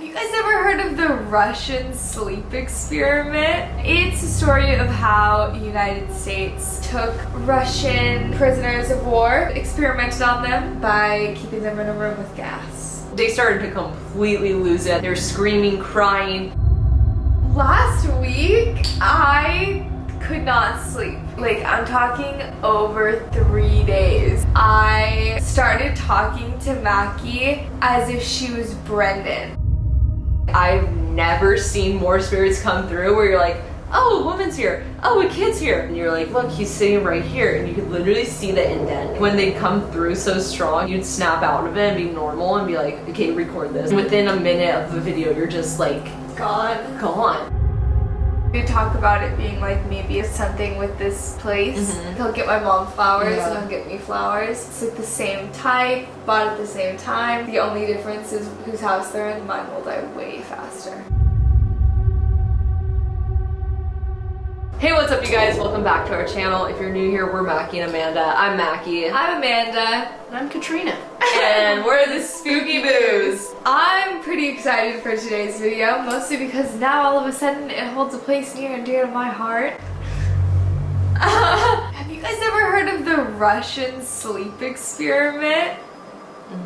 You guys ever heard of the Russian sleep experiment? It's a story of how the United States took Russian prisoners of war, experimented on them by keeping them in a room with gas. They started to completely lose it. They're screaming, crying. Last week, I could not sleep. Like, I'm talking over 3 days. I started talking to Mackie as if she was Brendan. I've never seen more spirits come through where you're like, oh, a woman's here, oh, a kid's here. And you're like, look, he's sitting right here. And you could literally see the indent. When they come through so strong, you'd snap out of it and be normal and be like, okay, record this. Within a minute of the video, you're just like, gone. We talk about it being like maybe something with this place. He'll get my mom flowers and he'll get me flowers. It's like the same type, bought at the same time. The only difference is whose house they're in. Mine will die way faster. Hey, what's up you guys? Welcome back to our channel. If you're new here, we're Mackie and Amanda. I'm Mackie. I'm Amanda. And I'm Katrina. And we're the Spooky Boos. I'm pretty excited for today's video, mostly because now all of a sudden it holds a place near and dear to my heart. Have you guys ever heard of the Russian sleep experiment?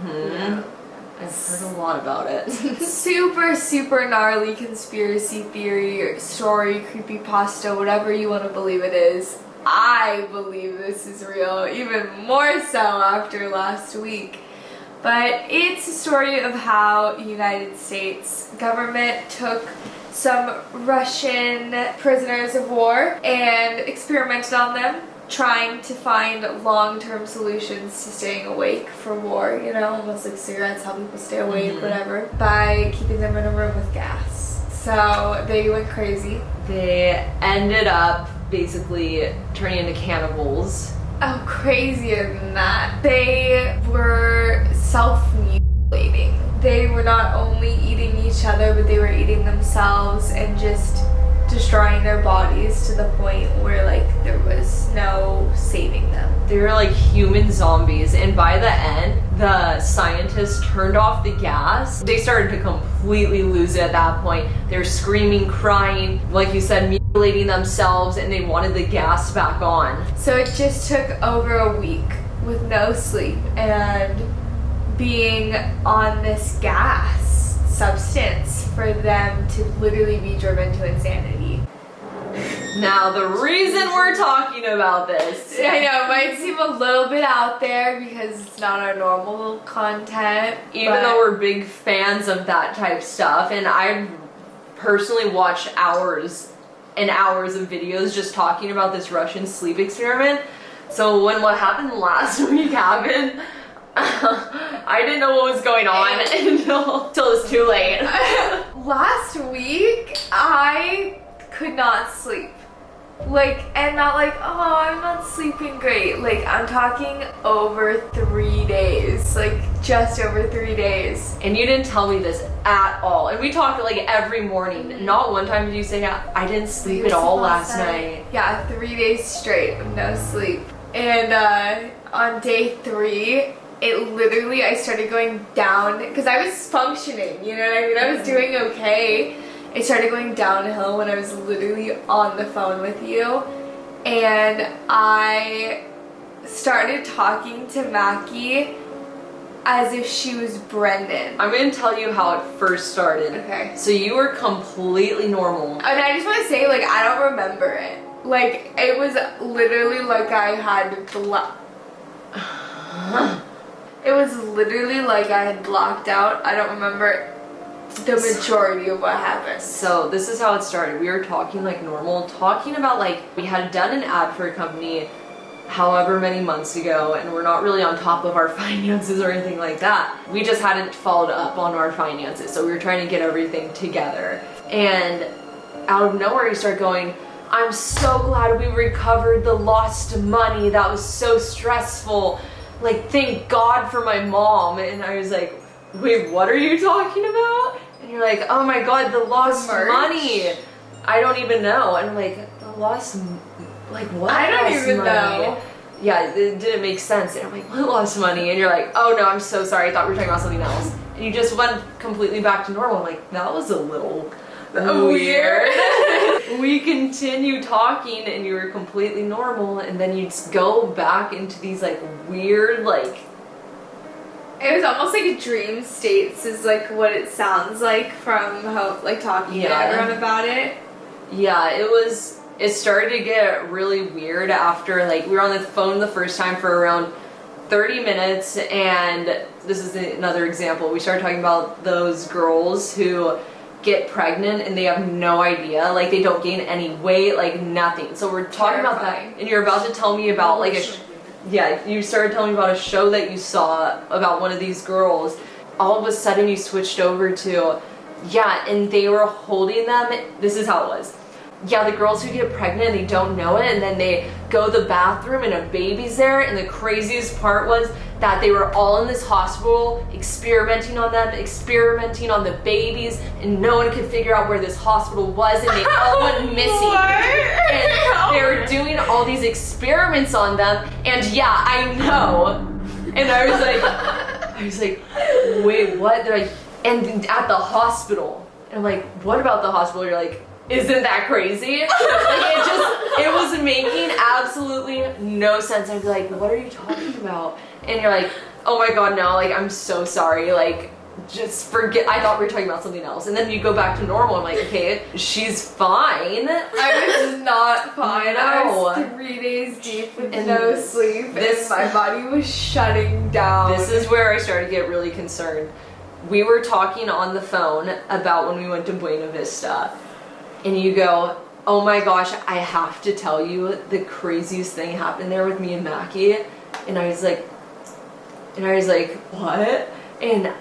Yeah. I've heard a lot about it. Super gnarly conspiracy theory, or story, creepypasta, whatever you want to believe it is. I believe this is real, even more so after last week. But it's a story of how the United States government took some Russian prisoners of war and experimented on them, trying to find long-term solutions to staying awake for war, you know, almost like cigarettes help people stay awake, whatever, by keeping them in a room with gas. So they went crazy. They ended up basically turning into cannibals. Oh, crazier than that. They were self-mutilating. They were not only eating each other, but they were eating themselves and just destroying their bodies to the point where like there was no saving them. They were like human zombies, and by the end, the scientists turned off the gas. They started to completely lose it at that point. They were screaming, crying, like you said, mutilating themselves, and they wanted the gas back on. So it just took over a week with no sleep and being on this gas substance for them to literally be driven to insanity. Now, the reason we're talking about this, I know, it might seem a little bit out there because it's not our normal content. even though we're big fans of that type stuff, and I've personally watched hours and hours of videos just talking about this Russian sleep experiment. So when what happened last week happened, I didn't know what was going on until it was too late. Last week, I could not sleep. Like, and not like, oh, I'm not sleeping great. Like, I'm talking over 3 days. Like, just over 3 days. And you didn't tell me this at all. And we talked like every morning. Not one time did you say, I didn't sleep at all last night. Yeah, 3 days straight of no sleep. And on day 3, it literally, I started going down, because I was functioning, you know what I mean? I was doing okay. I started going downhill when I was literally on the phone with you. And I started talking to Mackie as if she was Brendan. I'm going to tell you how it first started. Okay. So you were completely normal. And I just want to say, like, I don't remember it. Like, it was literally like I had It was literally like I had blocked out. I don't remember the majority of what happened. So this is how it started. We were talking like normal, talking about like we had done an ad for a company however many months ago, and we're not really on top of our finances or anything like that. We just hadn't followed up on our finances, so we were trying to get everything together. And out of nowhere, you start going, I'm so glad we recovered the lost money. That was so stressful. Like, thank God for my mom. And I was like, wait, what are you talking about? And you're like, oh my God, the lost money. I don't even know. And I'm like, the lost, like what? I don't even know. Yeah, it didn't make sense. And I'm like, what lost money? And you're like, oh no, I'm so sorry. I thought we were talking about something else. And you just went completely back to normal. I'm like, that was a little weird. We continue talking and you were completely normal, and then you'd go back into these like weird like. It was almost like a dream states is like what it sounds like from how like talking to everyone about it. Yeah, it started to get really weird after like we were on the phone the first time for around 30 minutes, and this is another example. We started talking about those girls who get pregnant and they have no idea, like they don't gain any weight, like nothing. So we're talking about that, and you're about to tell me about like you started telling me about a show that you saw about one of these girls. All of a sudden you switched over to, and they were holding them. This is how it was. Yeah, the girls who get pregnant, they don't know it, and then they go to the bathroom and a baby's there, and the craziest part was that they were all in this hospital experimenting on them, experimenting on the babies, and no one could figure out where this hospital was, and they all went missing. And they were doing all these experiments on them, and I know. And I was like, wait, what? They're like, and at the hospital. And I'm like, what about the hospital? You're like, isn't that crazy? Like it was making absolutely no sense. I'd be like, what are you talking about? And you're like, oh my god, no, like I'm so sorry, like just forget, I thought we were talking about something else. And then you go back to normal. I'm like, okay, she's fine. I was not fine. No. I was 3 days deep with no sleep, and my body was shutting down. This is where I started to get really concerned. We were talking on the phone about when we went to Buena Vista, and you go, oh my gosh, I have to tell you the craziest thing happened there with me and Mackie. And I was like, what? And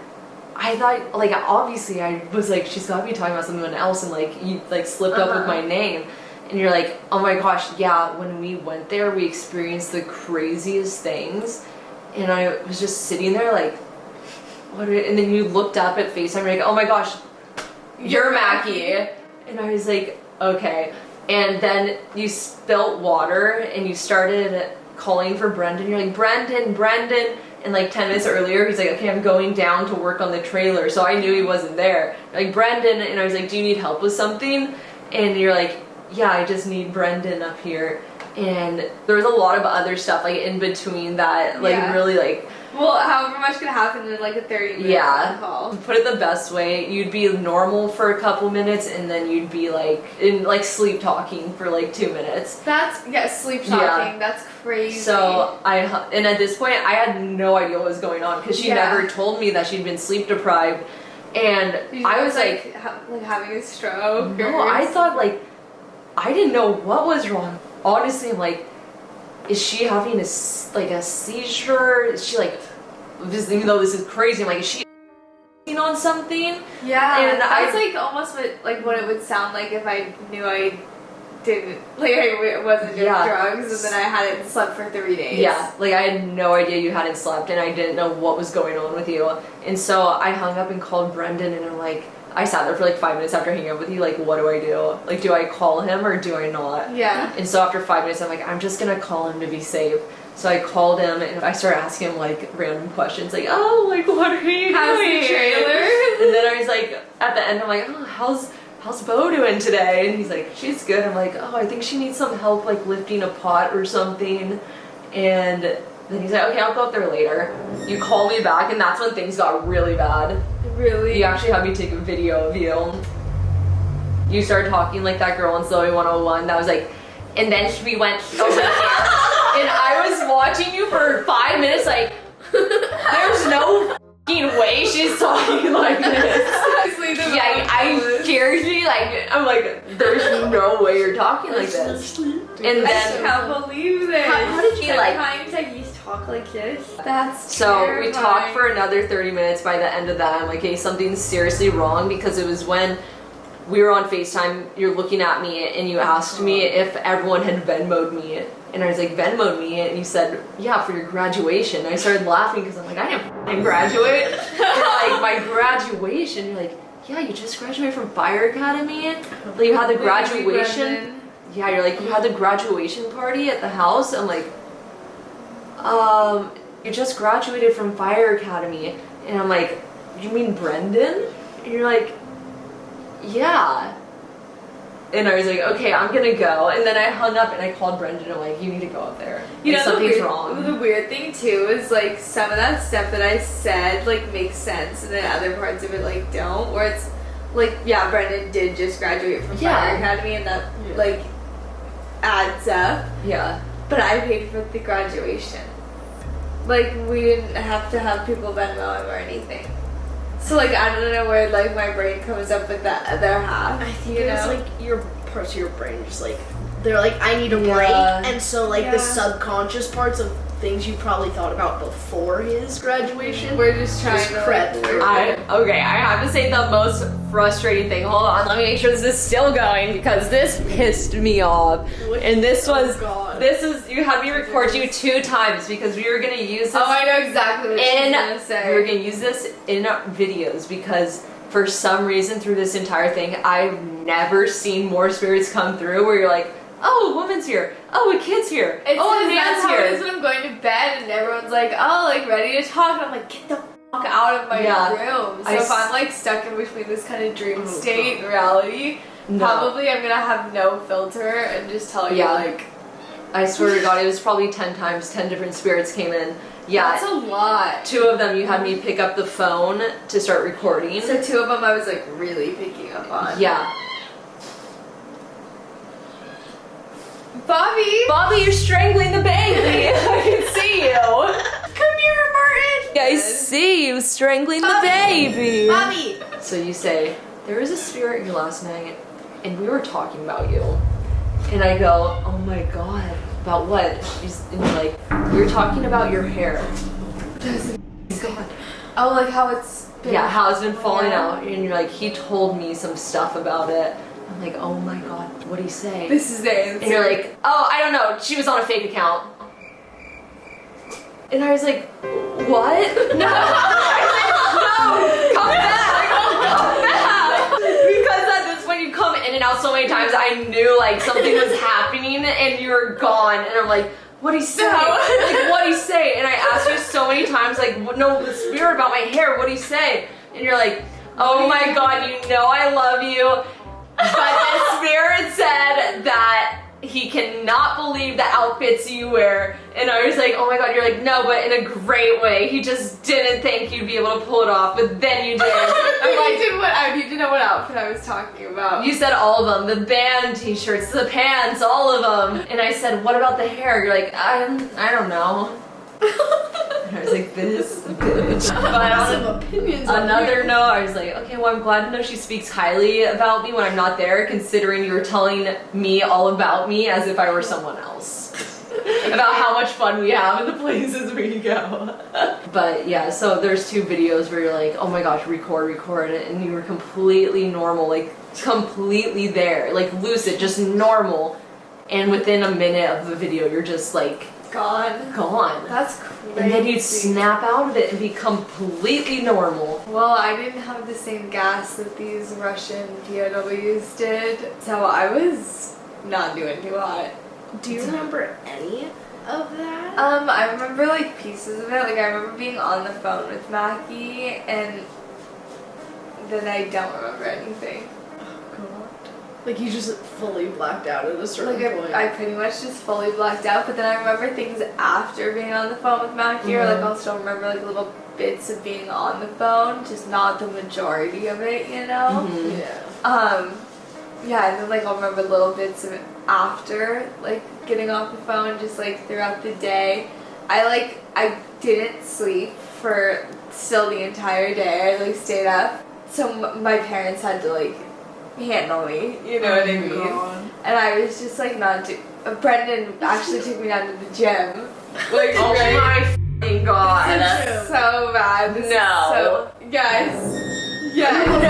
I thought, like, obviously I was like, she's gotta be talking about someone else, and like, you like slipped up with my name. And you're like, oh my gosh, when we went there, we experienced the craziest things. And I was just sitting there like, what? And then you looked up at FaceTime, and you're like, oh my gosh, you're Mackie. And I was like, okay. And then you spilt water and you started calling for Brendan. You're like, Brendan. And like 10 minutes earlier, he's like, okay, I'm going down to work on the trailer. So I knew he wasn't there. You're like, Brendan. And I was like, do you need help with something? And you're like, yeah, I just need Brendan up here. And there was a lot of other stuff like in between that, like really like. Well, however much could happen in like a 30-minute phone call. To put it the best way, you'd be normal for a couple minutes, and then you'd be like in like sleep talking for like 2 minutes. That's sleep talking. That's crazy. So and at this point, I had no idea what was going on because she never told me that she'd been sleep deprived, and I was like having a stroke. No, I thought like I didn't know what was wrong. Honestly, I'm like, is she having a seizure? Is she like, even though this is crazy, I'm like, is she on something? Yeah, and that's like almost what it would sound like if I knew I didn't, like I wasn't doing drugs and then I hadn't slept for 3 days. Yeah, like I had no idea you hadn't slept and I didn't know what was going on with you. And so I hung up and called Brendan, and I'm like, I sat there for like 5 minutes after hanging up with you, like, what do I do? Like, do I call him or do I not? Yeah. And so after 5 minutes, I'm like, I'm just gonna call him to be safe. So I called him and I started asking him like random questions, like, oh, like, what are you doing? How's the trailer? And then I was like, at the end, I'm like, oh, how's Bo doing today? And he's like, she's good. I'm like, oh, I think she needs some help, like lifting a pot or something. And then he's like, okay, I'll go up there later. You call me back, and that's when things got really bad. Really? You actually had me take a video of you. You started talking like that girl in Zoe 101 that was like, and then we went over here. And I was watching you for 5 minutes like, there's no f***ing way she's talking like this. I seriously, like, I'm like, there's no way you're talking like this. And then I can't believe this. How did you like times I used to talk like this? That's so terrifying. We talked for another 30 minutes. By the end of that, I'm like, hey, something's seriously wrong, because it was when we were on FaceTime, you're looking at me and you asked me if everyone had Venmo'd me. And I was like, Venmo'd me? And you said, yeah, for your graduation. And I started laughing because I'm like, I didn't f***ing graduate. You're like, my graduation? You're like, yeah, you just graduated from Fire Academy? Like, you had the graduation? Yeah, you're like, you had the graduation party at the house? I'm like, you just graduated from Fire Academy. And I'm like, you mean Brendan? And you're like, yeah. And I was like, okay, I'm gonna go. And then I hung up and I called Brendan. I'm like, you need to go up there. You know, something's wrong. The weird thing too is like some of that stuff that I said like makes sense, and then other parts of it like don't. Where it's like, yeah, Brendan did just graduate from Fire Academy, and that like adds up. Yeah. But I paid for the graduation. Like, we didn't have to have people Venmo him or anything. So like, I don't know where like my brain comes up with that other half. I think it was like your parts of your brain just like they're like, I need a break, and so like the subconscious parts of things you probably thought about before his graduation. We're just trying to prep. I have to say the most frustrating thing. Hold on, let me make sure this is still going because this pissed me off. And this was you had me record you 2 times because we were gonna use this. Oh, I know exactly what she's gonna say. We were gonna use this in videos because for some reason through this entire thing I've never seen more spirits come through where you're like, oh, a woman's here. Oh, a kid's here. It's oh, a man's how here. it is when I'm going to bed and everyone's like, oh, like ready to talk, and I'm like, get the fuck out of my room. So if I'm like stuck in between this kind of dream state and reality, probably I'm gonna have no filter and just tell you like. I swear to God, it was probably 10 times, 10 different spirits came in. Yeah. That's a lot. 2 of them you had me pick up the phone to start recording. So 2 of them I was like really picking up on. Yeah. Bobby, you're strangling the baby. I can see you. Come here, Martin. Yeah, I see you strangling the baby. Bobby. So you say, there was a spirit here last night and we were talking about you. And I go, oh my God, about what? And you're like, we were talking about your hair. God. Oh, like how it's been how it's been falling out. And you're like, he told me some stuff about it. I'm like, oh my God, what'd he say? This is the answer. And you're like, oh, I don't know, she was on a fake account. And I was like, what? No. Come back. Because at this point you come in and out so many times, I knew like something was happening and you were gone. And I'm like, what'd he say? Like, what'd he say? And I asked you so many times, like, no, the spirit about my hair, what'd he say? And you're like, oh my God, you know I love you. But the spirit said that he cannot believe the outfits you wear. And I was like, oh my God, you're like, no, but in a great way. He just didn't think you'd be able to pull it off, but then you did. I need to know what outfit I was talking about. You said all of them, the band t-shirts, the pants, all of them. And I said, what about the hair? You're like, I don't know. And I was like, this bitch. But some opinions on another note, I was like, okay, well, I'm glad to know she speaks highly about me when I'm not there, considering you were telling me all about me as if I were someone else. About how much fun we have in the places we go. But yeah, so there's 2 videos where you're like, oh my gosh, record, and you were completely normal, like completely there, like lucid, just normal. And within a minute of the video, you're just like, gone. That's crazy. And then you'd snap out of it and be completely normal. Well, I didn't have the same gas that these Russian POWs did, so I was not doing too hot. Do you remember any of that? I remember like pieces of it. Like I remember being on the phone with Mackie, and then I don't remember anything. Like you just fully blacked out at a certain point. I pretty much just fully blacked out, but then I remember things after being on the phone with Mackie, or like I'll still remember like little bits of being on the phone, just not the majority of it, you know? Yeah, and then like I'll remember little bits of it after, like getting off the phone, just like throughout the day. I didn't sleep for still the entire day. I like stayed up, so my parents had to like handle me, you know what I mean? God. And I was just like not Brendan actually took me down to the gym. Like, oh my f***ing God. This is so bad. Guys. Yeah. No.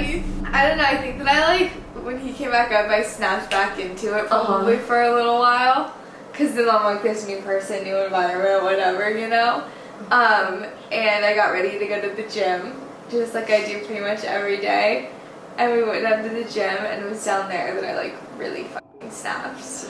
Yes. I don't know, I think that I like, when he came back up, I snapped back into it probably for a little while. Cause then I'm like this new person, new environment, whatever, you know? And I got ready to go to the gym, just like I do pretty much every day. And we went down to the gym, and it was down there that I like really fucking snapped.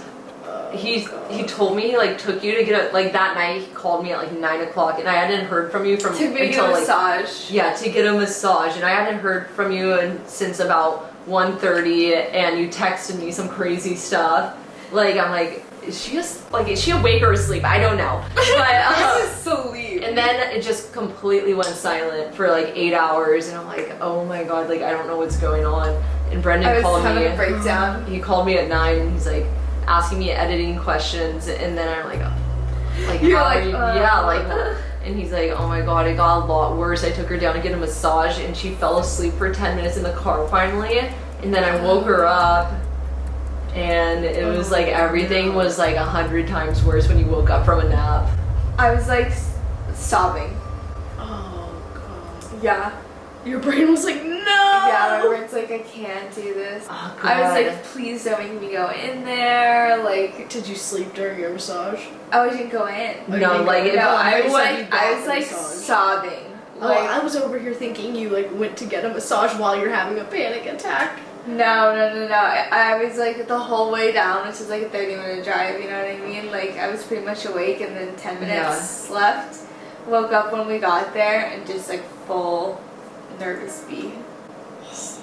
he told me he like took you to get a, like that night he called me at like 9 o'clock and I hadn't heard from you from to get until a like massage. yeah, to get a massage, and I hadn't heard from you since about 1:30, and you texted me some crazy stuff. Like I'm like, is she awake or asleep? I don't know. But Sleep. and then it just completely went silent for like 8 hours, and I'm like, oh my god, like I don't know what's going on. And Brendan called me. I was having a breakdown. He called me at 9, and he's like asking me editing questions, and then I'm like, oh, like you're how like, are you? Yeah, like. And he's like, oh my god, it got a lot worse. I took her down to get a massage, and she fell asleep for 10 minutes in the car finally. And then I woke her up, and it was like everything was like 100 times worse when you woke up from a nap. I was like sobbing. Oh god. Yeah. Your brain was like, no. Yeah, my brain's like, I can't do this. Oh, I was God. like, please don't make me go in there. Like, Did you sleep during your massage? I didn't go in. Oh, you No, didn't like, go in? if No, I I thought you said you got was the like massage. sobbing. Oh, Like, I was over here thinking you like went to get a massage while you're having a panic attack. no. I was like the whole way down, which is like a 30-minute drive, you know what I mean? Like, I was pretty much awake, and then 10 minutes left. Woke up when we got there, and just like full nervous beat. That's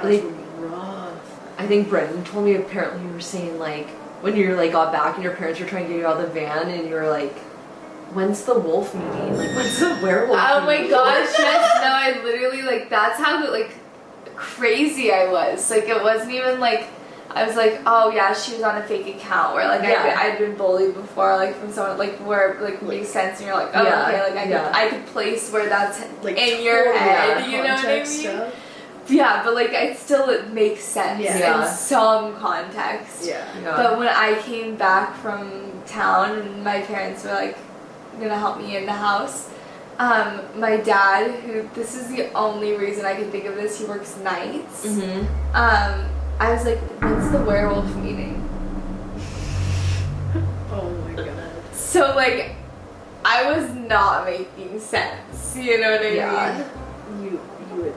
Like- rough. I think Brendan told me apparently you were saying like when you like got back and your parents were trying to get you out of the van, and you were like, when's the wolf meeting? Like, when's the werewolf Oh my meeting? gosh, yes, no, I literally, like, that's how, like, crazy I was. Like, it wasn't even, like, I was like, oh, yeah, she was on a fake account, where, like, Yeah. I'd been bullied before, like, from someone, like, where, like, makes sense, and you're like, oh, Yeah, okay, like, yeah. I could place where that's Like in your totally head, out of you know what I mean? context stuff. Yeah, but, like, it makes sense Yeah. in some context. Yeah. Yeah. But when I came back from town and my parents were like gonna help me in the house, my dad, who this is the only reason I can think of this, he works nights. Mm-hmm. I was like, when's the werewolf meeting? Oh my god. So like, I was not making sense. You know what I Yeah. mean? You had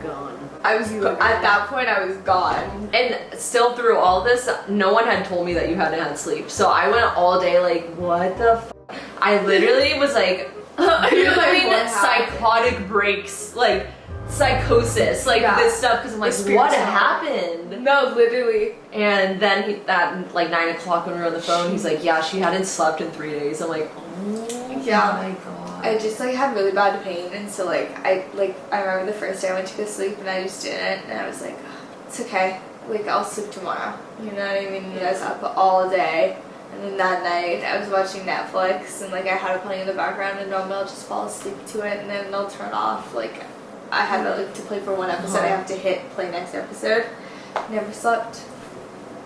gone. I was at that point. I was gone. And still through all this, no one had told me that you hadn't had sleep. So I went all day like, what the f-? I literally was like, You're like, having what happened? psychotic breaks, like psychosis, like Yeah. this stuff, because I'm like, spirits what happened. happened? No, literally. And then at like 9 o'clock when we were on the phone, he's like, yeah, she hadn't slept in 3 days. I'm like, oh Yeah. my god. I just like had really bad pain, and so I remember the first day I went to go sleep and I just didn't, and I was like, it's okay, like I'll sleep tomorrow, you know what I mean? And I was up all day, and then that night I was watching Netflix, and like I had it playing in the background, and normally I'll just fall asleep to it, and then they'll turn off. Like I had to play for one episode, I have to hit play next episode. Never slept.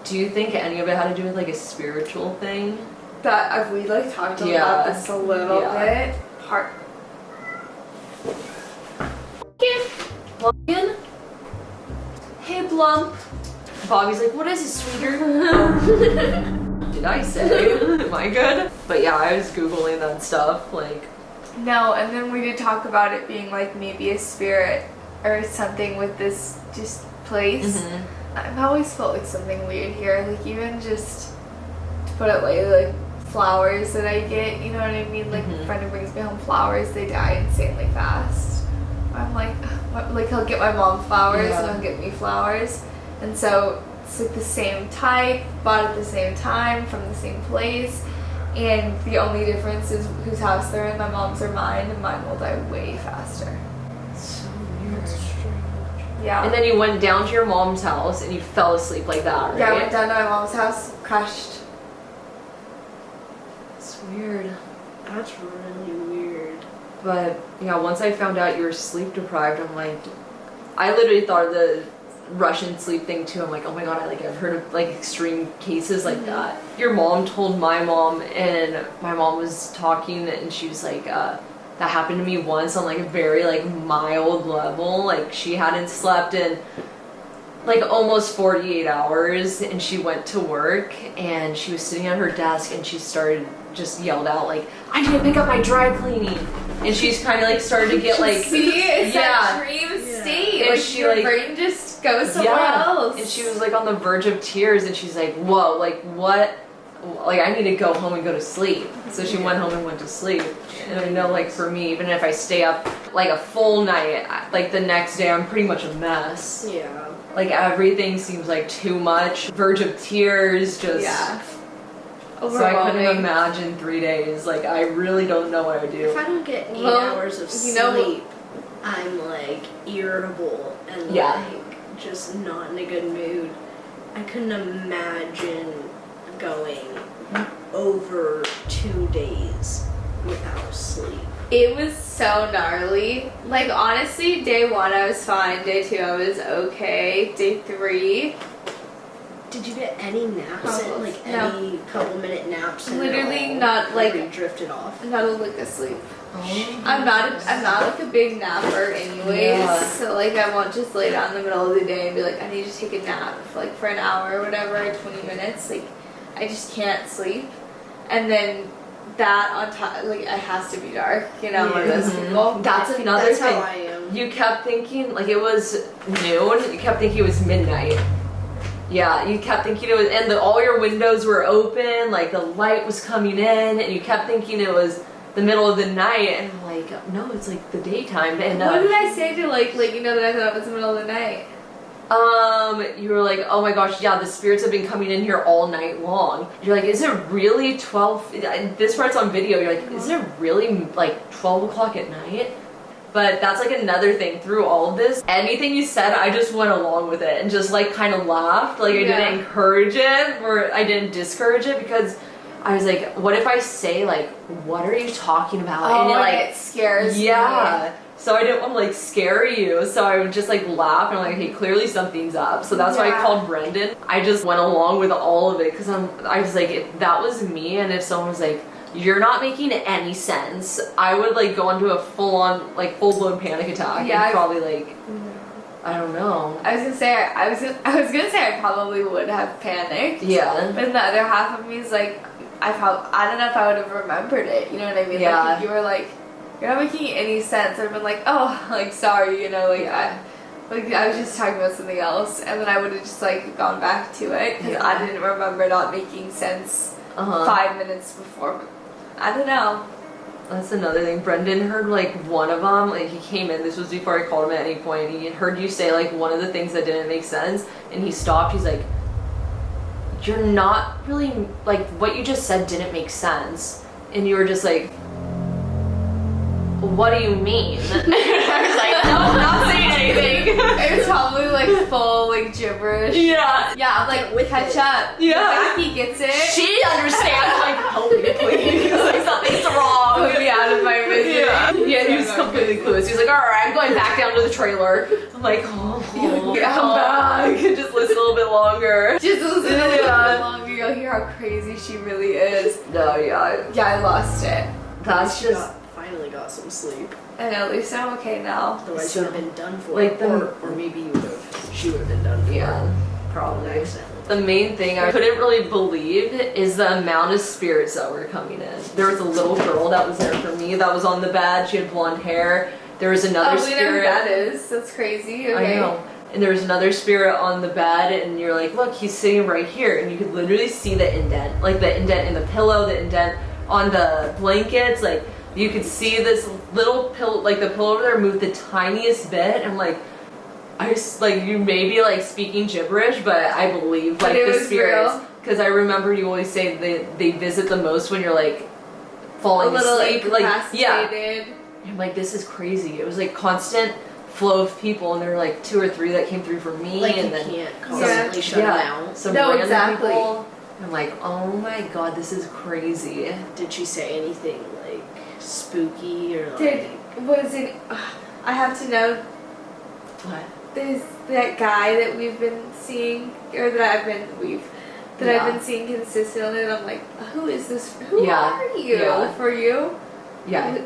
Do you think any of it had to do with like a spiritual thing? That have we like talked Yeah. about this a little Yeah. bit? Part. Logan? Hey, Blump. Bobby's like, what is it, sweeter? Did I say? Am I good? But yeah, I was Googling that stuff, like... No, and then we did talk about it being like maybe a spirit or something with this just place. Mm-hmm. I've always felt like something weird here, like even just to put it lightly, like flowers that I get, you know what I mean? Like a friend who brings me home flowers, they die insanely fast. I'm like, what? Like he'll get my mom flowers and he'll get me flowers, and so it's like the same type, bought at the same time from the same place. And the only difference is whose house they're in, my mom's or mine, and mine will die way faster. So weird. Yeah. And then you went down to your mom's house and you fell asleep like that, right? Yeah, I went down to my mom's house, crashed. It's weird. That's really weird. But yeah, once I found out you were sleep deprived, I'm like, I literally thought of the Russian sleep thing too. I'm like, oh my god, I've heard of like extreme cases like that. Your mom told my mom, and my mom was talking, and she was like, that happened to me once on like a very like mild level. Like she hadn't slept in like almost 48 hours, and she went to work, and she was sitting at her desk, and she just yelled out like, I need to pick up my dry cleaning. And she's kind of like started to get like, See, it's yeah. that dream state. And Like she, your like- brain just goes somewhere else. And she was like on the verge of tears, and she's like, whoa, like what like I need to go home and go to sleep. So she went home and went to sleep. And I know like for me, even if I stay up like a full night, like the next day I'm pretty much a mess. Yeah. Like everything seems like too much, verge of tears, just so I couldn't imagine 3 days. Like I really don't know what I do. If I don't get 8 hours of sleep, I'm like irritable and like just not in a good mood. I couldn't imagine going over 2 days without sleep. It was so gnarly. Like, honestly, day 1 I was fine. Day 2 I was okay. Day 3... Did you get any naps? Any couple-minute naps? Literally not, like... You drifted off? Not a lick of sleep. I'm not like a big napper anyways. So, like, I won't just lay down in the middle of the day and be like, I need to take a nap, like, for an hour or whatever, or 20 minutes. Like, I just can't sleep. And then... that on top, like, it has to be dark, you know, one of those people. That's another thing. How I am. You kept thinking, like, it was noon, you kept thinking it was midnight. Yeah, you kept thinking it was, and all your windows were open, like, the light was coming in, and you kept thinking it was the middle of the night, and I'm like, no, it's, like, the daytime. And what did I say to, like, you know, that I thought it was the middle of the night? You were like, oh my gosh, yeah, the spirits have been coming in here all night long. You're like, is it really 12? This part's on video. You're like, is it really like 12 o'clock at night? But that's like another thing through all of this. Anything you said, I just went along with it and just like kind of laughed. Like I didn't encourage it or I didn't discourage it because I was like, what if I say like, what are you talking about? Oh, and it scares me. Yeah. So I didn't want to like scare you, so I would just like laugh and I'm like, hey, clearly something's up. So that's why I called Brendan. I just went along with all of it because I was like, if that was me and if someone was like, you're not making any sense, I would like go into a full-on like full-blown panic attack and probably like, I don't know. I was gonna say I probably would have panicked. Yeah. But then the other half of me is like, I don't know if I would have remembered it. You know what I mean? Yeah. Like if you were like, you're not making any sense. I'd been like, oh, like, sorry, you know, like, I was just talking about something else, and then I would have just, like, gone back to it, because I didn't remember not making sense 5 minutes before. I don't know. That's another thing. Brendan heard, like, one of them, like, he came in, this was before I called him at any point, he heard you say, like, one of the things that didn't make sense, and he stopped, he's like, you're not really, like, what you just said didn't make sense, and you were just like, what do you mean? I was like, no, I'm not saying anything. It was probably like full like gibberish. Yeah. Yeah, I'm like, with catch up. Yeah. Becky gets it. She understands, like, help me please. Like, something's wrong. Put me out of my misery. Yeah, he was completely clueless. He was like, alright, I'm going back down to the trailer. I'm like, oh, come back. Just listen a little bit longer. Just listen a little bit longer. You'll hear how crazy she really is. No, yeah. Yeah, I lost it. That's just... Finally got some sleep. And at least I'm okay now. Otherwise, you would have been done for. Like or maybe she would have been done for. Yeah, probably. Accidentally. The main thing I couldn't really believe is the amount of spirits that were coming in. There was a little girl that was there for me that was on the bed. She had blonde hair. There was another spirit. We know who that is. That's crazy. Okay. I know. And there was another spirit on the bed, and you're like, look, he's sitting right here, and you could literally see the indent, like the indent in the pillow, the indent on the blankets, like. You could see this little pillow, like the pillow over there moved the tiniest bit. And like, I just, like, you may be like speaking gibberish, but I believe like the spirits. Because I remember you always say they visit the most when you're like falling asleep. Like, yeah. I'm like, this is crazy. It was like constant flow of people, and there were like 2 or 3 that came through for me. Like and you then can't constantly shut them out. Some random people. I'm like, oh my god, this is crazy. Did she say anything like spooky or like? I have to know. What? There's that guy that we've been seeing, or that I've been seeing consistently, and I'm like, who is this? Who are you? Yeah. For you? Yeah.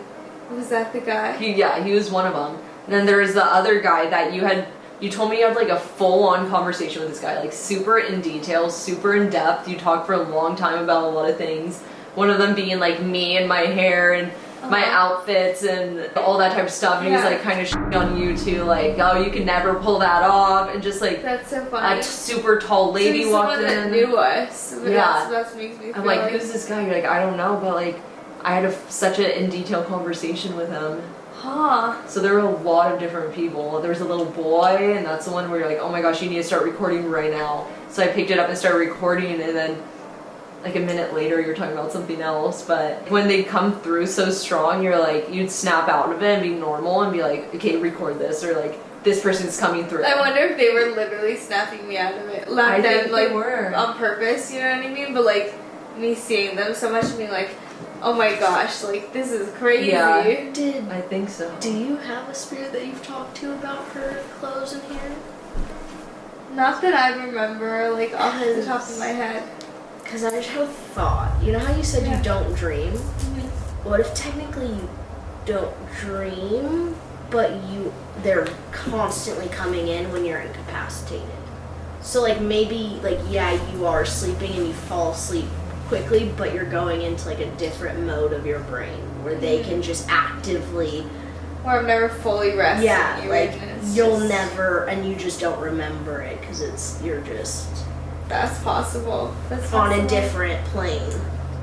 Was that the guy? He was one of them. And then there was the other guy that you told me you had like a full-on conversation with this guy, like super in detail, super in depth. You talked for a long time about a lot of things. One of them being like me and my hair and my outfits and all that type of stuff. And he was like kind of shitting on you too, like, oh, you can never pull that off, and just like that's so funny. A super tall lady so walked in. That knew us. Yeah, that makes me feel I'm like, who's this guy? You're like, I don't know, but like, I had such an in detail conversation with him. Huh. So there were a lot of different people. There was a little boy, and that's the one where you're like, oh my gosh, you need to start recording right now. So I picked it up and started recording, and then like a minute later you're talking about something else. But when they come through so strong, you're like, you'd snap out of it and be normal and be like, okay, record this, or like, this person's coming through. I wonder if they were literally snapping me out of it. I think like, they were. On purpose, you know what I mean? But like, me seeing them so much and being like, oh my gosh, like, this is crazy. Yeah. I think so. Do you have a spirit that you've talked to about her clothes and hair? Not that I remember, like, off the top of my head. Because I just have a thought. You know how you said you don't dream? Mm-hmm. What if technically you don't dream, but they're constantly coming in when you're incapacitated? So like maybe like you are sleeping and you fall asleep quickly, but you're going into like a different mode of your brain where they can just actively, or I've never fully rested. Yeah, like you'll never, and you just don't remember it because you're just. That's possible. That's on a different plane,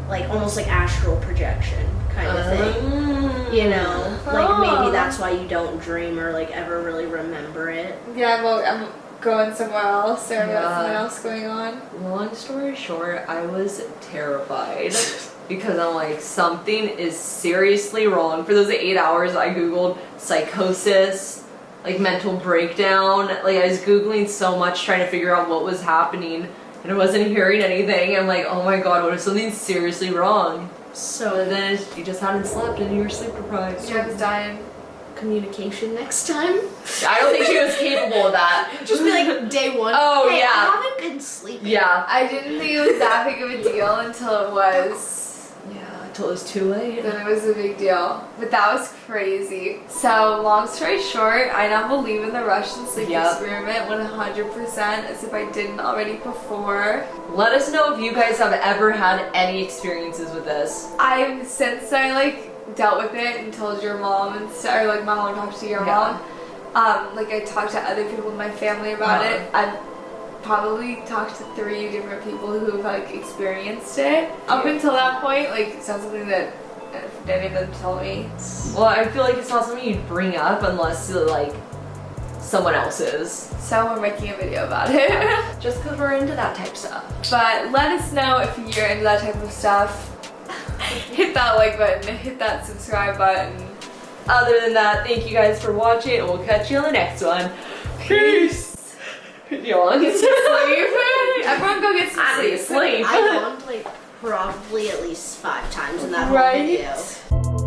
like almost like astral projection kind of thing. You know, like maybe that's why you don't dream or like ever really remember it. Yeah, I'm going somewhere else, or about something else going on. Long story short, I was terrified because I'm like, something is seriously wrong. For those 8 hours, I googled psychosis, like mental breakdown. Like I was googling so much trying to figure out what was happening, and I wasn't hearing anything. I'm like, oh my god, what if something's seriously wrong? So then you just hadn't slept and you were sleep deprived. Yeah, I was dying. Communication next time. I don't think she was capable of that. Just be like, day one. Oh hey, yeah. I haven't been sleeping. Yeah. I didn't think it was that big of a deal until it was. Until it was too late. Then it was a big deal. But that was crazy. So, long story short, I now believe in the Russian sleep experiment 100%, as if I didn't already before. Let us know if you guys have ever had any experiences with this. Since I like dealt with it and told your mom and or like my mom talked to your mom, like I talked to other people in my family about it. I've probably talked to 3 different people who've like experienced it. Up until that point, like it's not something that any of them tell me. Well, I feel like it's not something you'd bring up unless like someone else is. So we're making a video about it. Just because we're into that type of stuff. But let us know if you're into that type of stuff. Hit that like button, hit that subscribe button. Other than that, thank you guys for watching, and we'll catch you on the next one. Peace! Yawn. Get some sleep. Everyone go get some sleep. I yawned like probably at least 5 times in that whole video.